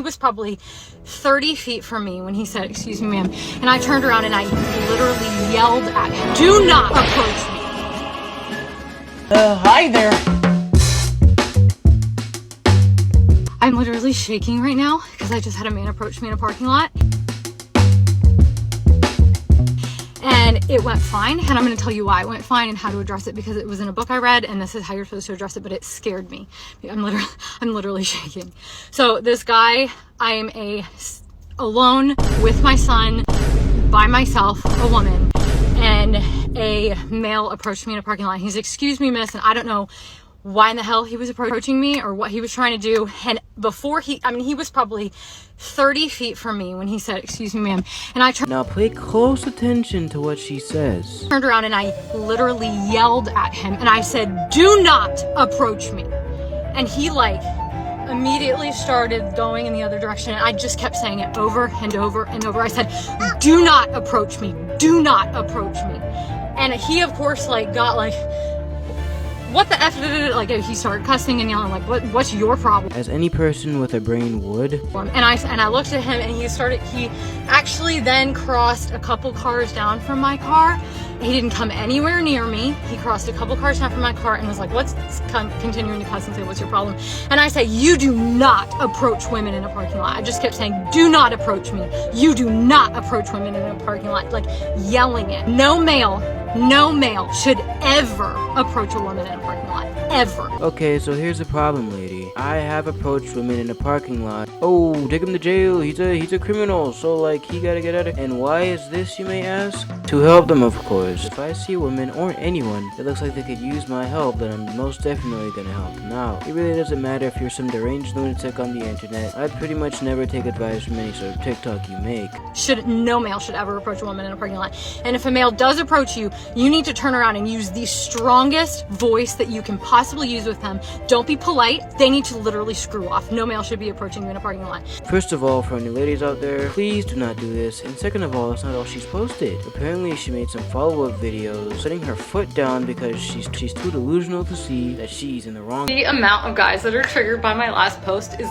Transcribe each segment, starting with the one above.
he was probably 30 feet from me when he said, "Excuse me, ma'am." And I turned around and I literally yelled at him, "Do not approach me." Hi there. I'm literally shaking right now because I just had a man approach me in a parking lot. And it went fine, and I'm going to tell you why it went fine and how to address it, because it was in a book I read, and this is how you're supposed to address it, but it scared me. I'm literally shaking. So this guy, I am alone with my son, by myself, a woman, and a male approached me in a parking lot. He's, "Excuse me, miss," and I don't know why in the hell he was approaching me or what he was trying to do. And before he was probably 30 feet from me when he said, "Excuse me, ma'am." And I Now pay close attention to what she says. turned around and I literally yelled at him and I said, "Do not approach me." And he immediately started going in the other direction, and I just kept saying it over and over and over. I said, "Do not approach me. Do not approach me." And he, of course, got "What the F?" He started cussing and yelling, what's your problem? As any person with a brain would. And I looked at him, and he actually then crossed a couple cars down from my car. He didn't come anywhere near me. He crossed a couple cars down from my car and was like, continuing to cuss and say, "What's your problem?" And I say, "You do not approach women in a parking lot." I just kept saying, "Do not approach me. You do not approach women in a parking lot," yelling it. No male should ever approach a woman in a parking lot. Ever. Okay, so here's the problem, lady. I have approached women in a parking lot. Oh, take him to jail. He's a criminal. So he gotta get out of. And why is this, you may ask? To help them, of course. If I see a woman or anyone that looks like they could use my help, then I'm most definitely gonna help them out. It really doesn't matter if you're some deranged lunatic on the internet. I'd pretty much never take advice from any sort of TikTok you make. No male should ever approach a woman in a parking lot. And if a male does approach you, you need to turn around and use the strongest voice that you can possibly use with them. Don't be polite. They need to literally screw off. No male should be approaching you in a parking lot. First of all, for any ladies out there, please do not do this. And second of all, that's not all she's posted. Apparently, she made some follow-up videos setting her foot down because she's too delusional to see that she's in the wrong. The amount of guys that are triggered by my last post is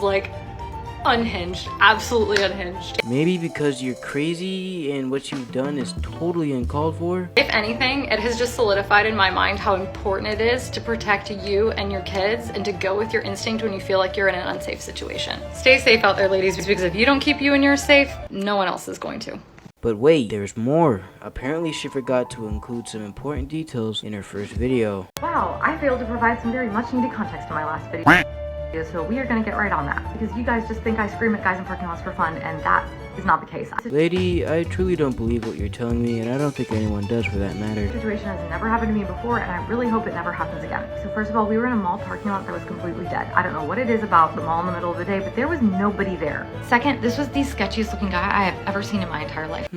unhinged. Absolutely unhinged. Maybe because you're crazy and what you've done is totally uncalled for? If anything, it has just solidified in my mind how important it is to protect you and your kids and to go with your instinct when you feel like you're in an unsafe situation. Stay safe out there, ladies, because if you don't keep you and yours safe, no one else is going to. But wait, there's more. Apparently she forgot to include some important details in her first video. Wow, I failed to provide some very much needed context in my last video. So we are going to get right on that, because you guys just think I scream at guys in parking lots for fun, and that is not the case. Lady, I truly don't believe what you're telling me, and I don't think anyone does for that matter. This situation has never happened to me before, and I really hope it never happens again. So first of all, we were in a mall parking lot that was completely dead. I don't know what it is about the mall in the middle of the day, but there was nobody there. Second, this was the sketchiest looking guy I have ever seen in my entire life.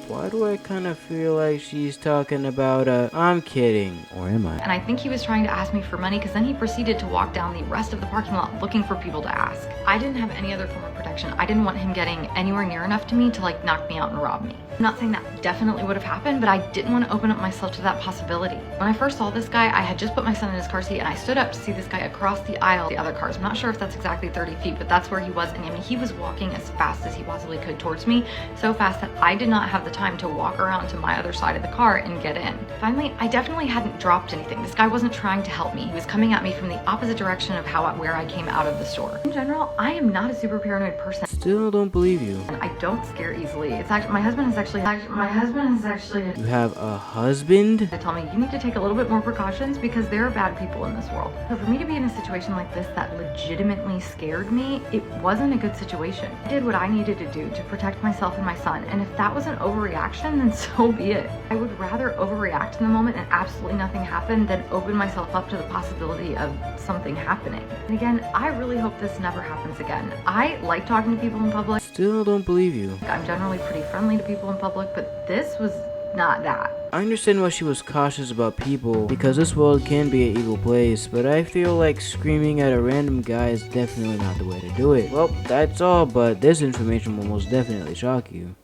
Why do I kind of feel like she's talking about I'm kidding, or am I? And I think he was trying to ask me for money, because then he proceeded to walk down the rest of the parking lot looking for people to ask. I didn't have any other form of protection. I didn't want him getting anywhere near enough to me to knock me out and rob me. I'm not saying that definitely would have happened, but I didn't want to open up myself to that possibility. When I first saw this guy, I had just put my son in his car seat and I stood up to see this guy across the aisle, the other cars. I'm not sure if that's exactly 30 feet, but that's where he was. And I mean, he was walking as fast as he possibly could towards me, so fast that I did not have the time to walk around to my other side of the car and get in. Finally, I definitely hadn't dropped anything. This guy wasn't trying to help me. He was coming at me from the opposite direction of where I came out of the store. In general, I am not a super paranoid person. Still don't believe you. And I don't scare easily. It's actually, my husband is actually. You have a husband? They tell me, you need to take a little bit more precautions because there are bad people in this world. So for me to be in a situation like this that legitimately scared me, it wasn't a good situation. I did what I needed to do to protect myself and my son. And if that was an overreaction, then so be it. I would rather overreact in the moment and absolutely nothing happen than open myself up to the possibility of something happening. And again, I really hope this never happens again. I like talking to people in public. Still don't believe you. I'm generally pretty friendly to people in public, but this was not that. I understand why she was cautious about people, because this world can be an evil place, but I feel like screaming at a random guy is definitely not the way to do it. Well, that's all, but this information will most definitely shock you.